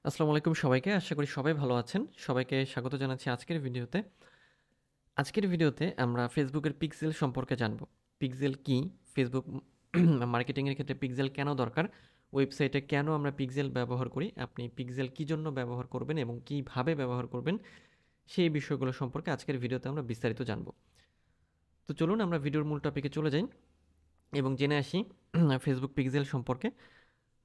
আসসালামু আলাইকুম সবাইকে। আশা করি সবাই ভালো আছেন। সবাইকে স্বাগত জানাচ্ছি আজকের ভিডিওতে। আজকের ভিডিওতে আমরা ফেসবুকের পিক্সেল সম্পর্কে জানব। পিক্সেল কি? ফেসবুক মার্কেটিংয়ের ক্ষেত্রে পিক্সেল কেন দরকার? ওয়েবসাইটে কেন আমরা পিক্সেল ব্যবহার করি? আপনি পিক্সেল কী জন্য ব্যবহার করবেন এবং কীভাবে ব্যবহার করবেন? সেই বিষয়গুলো সম্পর্কে আজকের ভিডিওতে আমরা বিস্তারিত জানব। তো চলুন আমরা ভিডিওর মূল টপিকে চলে যাই এবং জেনে আসি ফেসবুক পিক্সেল সম্পর্কে।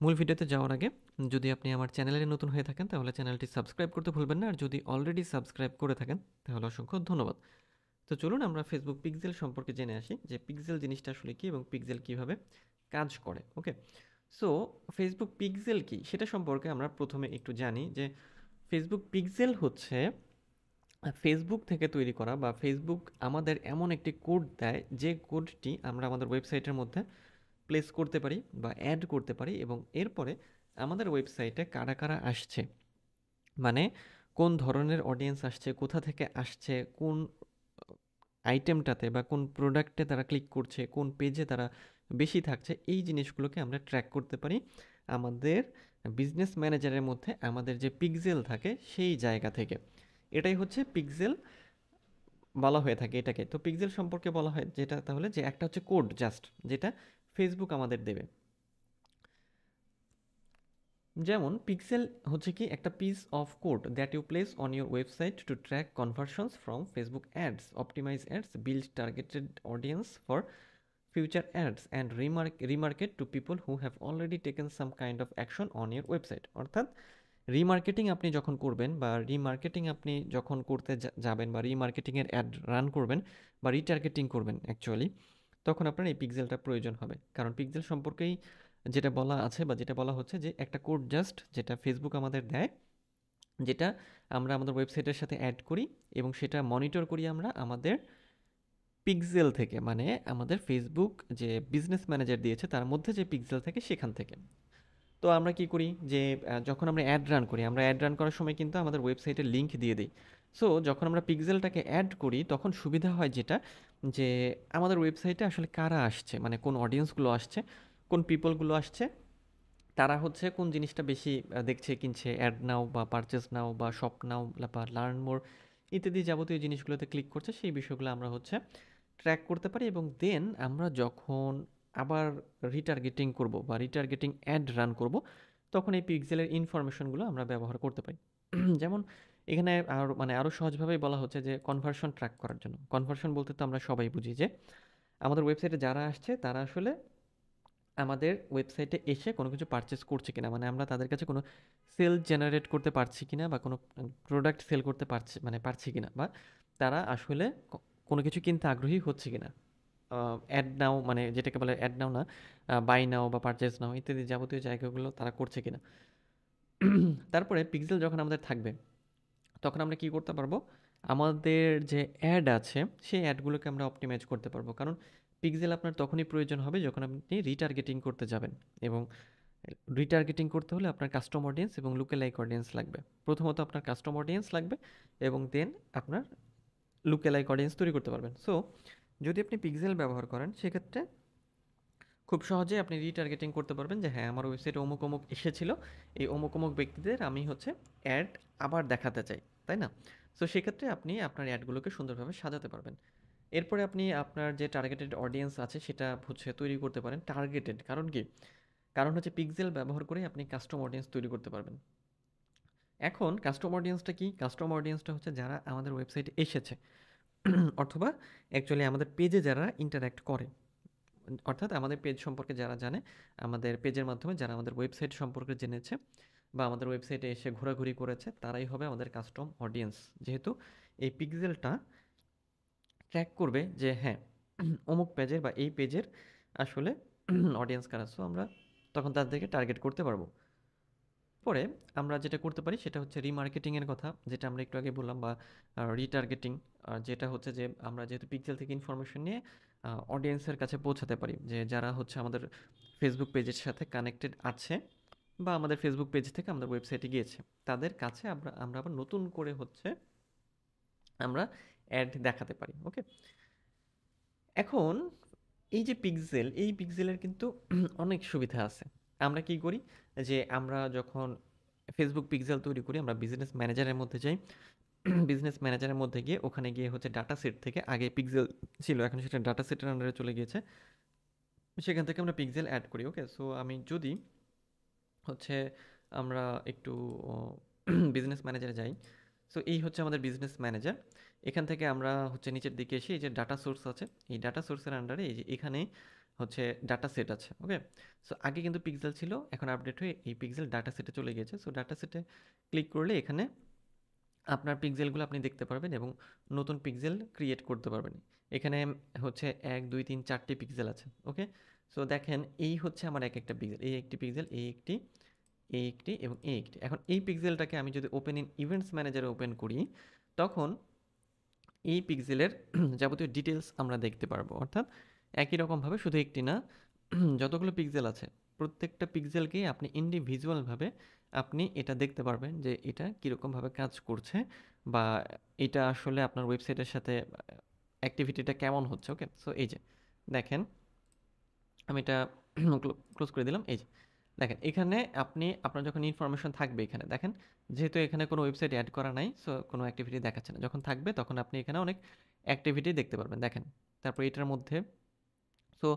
মূল ভিডিওতে যাওয়ার আগে যদি আপনি আমার চ্যানেলে নতুন হয়ে থাকেন তাহলে চ্যানেলটি সাবস্ক্রাইব করতে ভুলবেন না, আর যদি অলরেডি সাবস্ক্রাইব করে থাকেন তাহলে অসংখ্য ধন্যবাদ। তো চলুন আমরা ফেসবুক পিক্সেল সম্পর্কে জেনে আসি যে পিক্সেল জিনিসটা আসলে কী এবং পিক্সেল কীভাবে কাজ করে। ওকে, সো ফেসবুক পিক্সেল কী সেটা সম্পর্কে আমরা প্রথমে একটু জানি যে ফেসবুক পিক্সেল হচ্ছে ফেসবুক থেকে তৈরি করা বা ফেসবুক আমাদের এমন একটি কোড দেয় যে কোডটি আমরা আমাদের ওয়েবসাইটের মধ্যে প্লেস করতে পারি বা অ্যাড করতে পারি এবং এরপরে আমাদের ওয়েবসাইটে কারা কারা আসছে, মানে কোন ধরনের অডিয়েন্স আসছে, কোথা থেকে আসছে, কোন আইটেমটাতে বা কোন প্রোডাক্টে তারা ক্লিক করছে, কোন পেজে তারা বেশি থাকছে, এই জিনিসগুলোকে আমরা ট্র্যাক করতে পারি আমাদের বিজনেস ম্যানেজারের মধ্যে আমাদের যে পিক্সেল থাকে সেই জায়গা থেকে। এটাই হচ্ছে পিক্সেল বলা হয়ে থাকে এটাকে। তো পিক্সেল সম্পর্কে বলা হয় যেটা তাহলে যে একটা হচ্ছে কোড জাস্ট যেটা ফেসবুক আমাদের দেবে। যেমন পিক্সেল হচ্ছে কি একটা piece of code that you place on your website to track conversions from Facebook ads, optimize ads, build targeted audience for future ads and remarket to people who have already taken some kind of action on your website। অর্থাৎ remarketing আপনি যখন করবেন বা remarketing আপনি যখন করতে যাবেন বা রিমার্কেটিংয়ের অ্যাড রান করবেন বা রিটার্গেটিং করবেন অ্যাকচুয়ালি, তখন আপনার এই পিক্সেলটা প্রয়োজন হবে। কারণ পিক্সেল সম্পর্কেই যেটা বলা আছে বা যেটা বলা হচ্ছে যে একটা কোড জাস্ট যেটা ফেসবুক আমাদের দেয়, যেটা আমরা আমাদের ওয়েবসাইটের সাথে অ্যাড করি এবং সেটা মনিটর করি আমরা আমাদের পিক্সেল থেকে, মানে আমাদের ফেসবুক যে বিজনেস ম্যানেজার দিয়েছে তার মধ্যে যে পিক্সেল থাকে সেখান থেকে। তো আমরা কি করি যে যখন আমরা অ্যাড রান করি, আমরা অ্যাড রান করার সময় কিন্তু আমাদের ওয়েবসাইটের লিঙ্ক দিয়ে দিই। সো যখন আমরা পিক্সেলটাকে অ্যাড করি তখন সুবিধা হয় যেটা, যে আমাদের ওয়েবসাইটে আসলে কারা আসছে, মানে কোন অডিয়েন্সগুলো আসছে, কোন পিপলগুলো আসছে, তারা হচ্ছে কোন জিনিসটা বেশি দেখছে, কিনছে, অ্যাড নাও বা পারচেস নাও বা শপ নাও বা লার্ন মোর ইত্যাদি যাবতীয় জিনিসগুলোতে ক্লিক করছে, সেই বিষয়গুলো আমরা হচ্ছে ট্র্যাক করতে পারি এবং দেন আমরা যখন আবার রিটার্গেটিং করব বা রিটার্গেটিং অ্যাড রান করব তখন এই পিক্সেলের ইনফরমেশনগুলো আমরা ব্যবহার করতে পারি। যেমন এখানে আরও সহজভাবেই বলা হচ্ছে যে কনভার্সন ট্র্যাক করার জন্য। কনভার্সন বলতে তো আমরা সবাই বুঝি যে আমাদের ওয়েবসাইটে যারা আসছে তারা আসলে আমাদের ওয়েবসাইটে এসে কোনো কিছু পারচেস করছে কিনা, মানে আমরা তাদের কাছে কোনো সেল জেনারেট করতে পারছি কিনা বা কোনো প্রোডাক্ট সেল করতে পারছি কিনা, বা তারা আসলে কোনো কিছু কিনতে আগ্রহী হচ্ছে কিনা। অ্যাড নাও মানে যেটাকে বলে অ্যাড নাও না, বাই নাও বা পারচেস নাও ইত্যাদি যাবতীয় জায়গাগুলো তারা করছে কিনা। তারপরে পিক্সেল যখন আমাদের থাকবে তখন আমরা কি করতে পারবো, আমাদের যে অ্যাড আছে সেই অ্যাডগুলোকে আমরা অপটিমাইজ করতে পারবো। কারণ পিক্সেল আপনার তখনই প্রয়োজন হবে যখন আপনি রিটার্গেটিং করতে যাবেন, এবং রিটার্গেটিং করতে হলে আপনার কাস্টম অডিয়েন্স এবং লুকেলাইক অডিয়েন্স লাগবে। প্রথমত আপনার কাস্টম অডিয়েন্স লাগবে এবং দেন আপনার লুকেলাইক অডিয়েন্স তৈরি করতে পারবেন। সো যদি আপনি পিক্সেল ব্যবহার করেন সেক্ষেত্রে খুব সহজে আপনি রিটার্গেটিং করতে পারবেন যে হ্যাঁ আমার ওয়েবসাইটে অমুক অমুক এসেছিলো, এই অমুক অমুক ব্যক্তিদের আমি হচ্ছে অ্যাড আবার দেখাতে চাই, তাই না? সো সেক্ষেত্রে আপনি আপনার অ্যাডগুলোকে সুন্দরভাবে সাজাতে পারবেন। এরপরে আপনি আপনার যে টার্গেটেড অডিয়েন্স আছে সেটা হচ্ছে তৈরি করতে পারেন টার্গেটেড। কারণ কি? কারণ হচ্ছে পিক্সেল ব্যবহার করে আপনি কাস্টম অডিয়েন্স তৈরি করতে পারবেন। এখন কাস্টম অডিয়েন্সটা কি? কাস্টম অডিয়েন্সটা হচ্ছে যারা আমাদের ওয়েবসাইটে এসেছে অথবা অ্যাকচুয়ালি আমাদের পেজে যারা ইন্টারঅ্যাক্ট করে, অর্থাৎ আমাদের পেজ সম্পর্কে যারা জানে, আমাদের পেজের মাধ্যমে যারা আমাদের ওয়েবসাইট সম্পর্কে জেনেছে বা আমাদের ওয়েবসাইটে এসে ঘোরাঘুরি করেছে তারাই হবে আমাদের কাস্টম অডিয়েন্স। যেহেতু এই পিক্সেলটা ট্র্যাক করবে যে হ্যাঁ অমুক পেজের বা এই পেজের আসলে অডিয়েন্স কারা, সো আমরা তখন তাদেরকে টার্গেট করতে পারবো। পরে আমরা যেটা করতে পারি সেটা হচ্ছে রিমার্কেটিংয়ের কথা, যেটা আমরা একটু আগে বললাম, বা রিটার্গেটিং, যেটা হচ্ছে যে আমরা যেহেতু পিক্সেল থেকে ইনফরমেশন নিয়ে অডিয়েন্সের কাছে পৌঁছাতে পারি, যে যারা হচ্ছে আমাদের ফেসবুক পেজের সাথে কানেক্টেড আছে বা আমাদের ফেসবুক পেজ থেকে আমাদের ওয়েবসাইটে গিয়েছে, তাদের কাছে আমরা আমরা আবার নতুন করে হচ্ছে আমরা অ্যাড দেখাতে পারি। ওকে, এখন এই যে পিক্সেল, এই পিক্সেলের কিন্তু অনেক সুবিধা আছে। আমরা কি করি যে আমরা যখন ফেসবুক পিক্সেল তৈরি করি, আমরা বিজনেস ম্যানেজারের মধ্যে যাই। বিজনেস ম্যানেজারের মধ্যে গিয়ে ওখানে গিয়ে হচ্ছে ডাটা সেট থেকে, আগে পিক্সেল ছিল এখন সেটা ডাটা সেটের আন্ডারে চলে গিয়েছে, সেখান থেকে আমরা পিক্সেল অ্যাড করি। ওকে, সো আমি যদি হচ্ছে আমরা একটু বিজনেস ম্যানেজারে যাই, সো এই হচ্ছে আমাদের বিজনেস ম্যানেজার। এখান থেকে আমরা হচ্ছে নিচের দিকে এসে এই যে ডাটা সোর্স আছে, এই ডাটা সোর্সের আন্ডারে এই যে এখানে হচ্ছে ডাটা সেট আছে। ওকে, সো আগে কিন্তু পিক্সেল ছিল, এখন আপডেট হয়ে এই পিক্সেল ডাটা সেটে চলে গিয়েছে। সো ডাটা সেটে ক্লিক করলে এখানে আপনার পিক্সেলগুলো আপনি দেখতে পারবেন এবং নতুন পিক্সেল ক্রিয়েট করতে পারবেন। এখানে হচ্ছে 1 2 3 4টি পিক্সেল আছে। ওকে, সো দেখেন এই হচ্ছে আমার এক একটা পিক্সেল, এই একটি পিক্সেল, এই একটি, এই একটি এবং এই একটি। এখন এই পিক্সেলটাকে আমি যদি ওপেন ইন ইভেন্টস ম্যানেজারে ওপেন করি, তখন এই পিক্সেলের যাবতীয় ডিটেলস আমরা দেখতে পারবো। অর্থাৎ একই রকমভাবে শুধু একটি না, যতগুলো পিক্সেল আছে প্রত্যেকটা পিক্সেলকেই আপনি ইন্ডিভিজুয়ালভাবে আপনি এটা দেখতে পারবেন যে এটা কীরকমভাবে কাজ করছে, বা এটা আসলে আপনার ওয়েবসাইটের সাথে অ্যাক্টিভিটিটা কেমন হচ্ছে। ওকে, সো এই যে দেখেন আমি এটা ক্লোজ করে দিলাম। এই যে দেখেন এখানে আপনি আপনার যখন ইনফরমেশন থাকবে এখানে দেখেন, যেহেতু এখানে কোনো ওয়েবসাইট অ্যাড করা নাই, সো কোনো অ্যাক্টিভিটি দেখাচ্ছে না। যখন থাকবে তখন আপনি এখানে অনেক অ্যাক্টিভিটি দেখতে পারবেন। দেখেন তারপর এটার মধ্যে, সো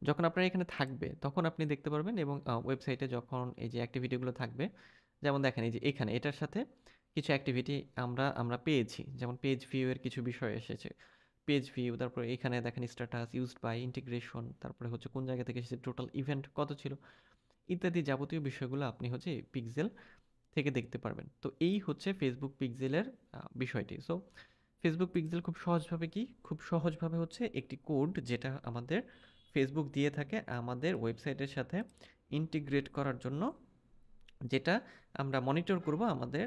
যখন আপনার এখানে থাকবে তখন আপনি দেখতে পারবেন, এবং ওয়েবসাইটে যখন এই যে অ্যাক্টিভিটিগুলো থাকবে, যেমন দেখেন এই যে এখানে এটার সাথে কিছু অ্যাক্টিভিটি আমরা আমরা পেয়েছি, যেমন পেজ ভিউ এর কিছু বিষয় এসেছে, পেজ ভিউ, তারপরে এখানে দেখেন স্ট্যাটাস, ইউজড বাই, ইন্টিগ্রেশন, তারপরে হচ্ছে কোন জায়গা থেকে এসেছে, টোটাল ইভেন্ট কত ছিল, ইত্যাদি যাবতীয় বিষয়গুলো আপনি হচ্ছে পিক্সেল থেকে দেখতে পারবেন। তো এই হচ্ছে ফেসবুক পিক্সেলের বিষয়টি। সো ফেসবুক পিক্সেল খুব সহজভাবে কি, খুব সহজভাবে হচ্ছে একটি কোড যেটা আমাদের ফেসবুক দিয়ে থাকে আমাদের ওয়েবসাইটের সাথে ইন্টিগ্রেট করার জন্য, যেটা আমরা মনিটর করব আমাদের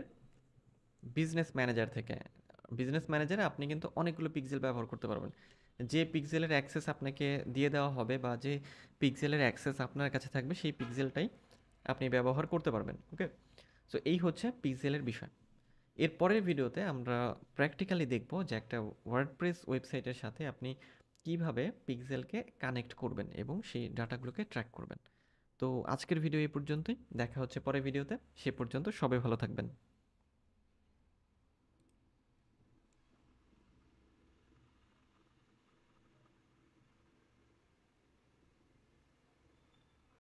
বিজনেস ম্যানেজার থেকে। বিজনেস ম্যানেজারে আপনি কিন্তু অনেকগুলো পিক্সেল ব্যবহার করতে পারবেন। যে পিক্সেলের অ্যাক্সেস আপনাকে দিয়ে দেওয়া হবে বা যে পিক্সেলের অ্যাক্সেস আপনার কাছে থাকবে সেই পিক্সেলটাই আপনি ব্যবহার করতে পারবেন। ওকে, সো এই হচ্ছে পিক্সেলের বিষয়। এর পরের ভিডিওতে আমরা প্র্যাকটিক্যালি দেখব যে একটা ওয়ার্ডপ্রেস ওয়েবসাইটের সাথে আপনি কিভাবে পিক্সেলকে কানেক্ট করবেন এবং সেই ডাটাগুলোকে ট্র্যাক করবেন। তো আজকের ভিডিও এই পর্যন্তই, দেখা হচ্ছে পরের ভিডিওতে। সে পর্যন্ত সবাই ভালো থাকবেন।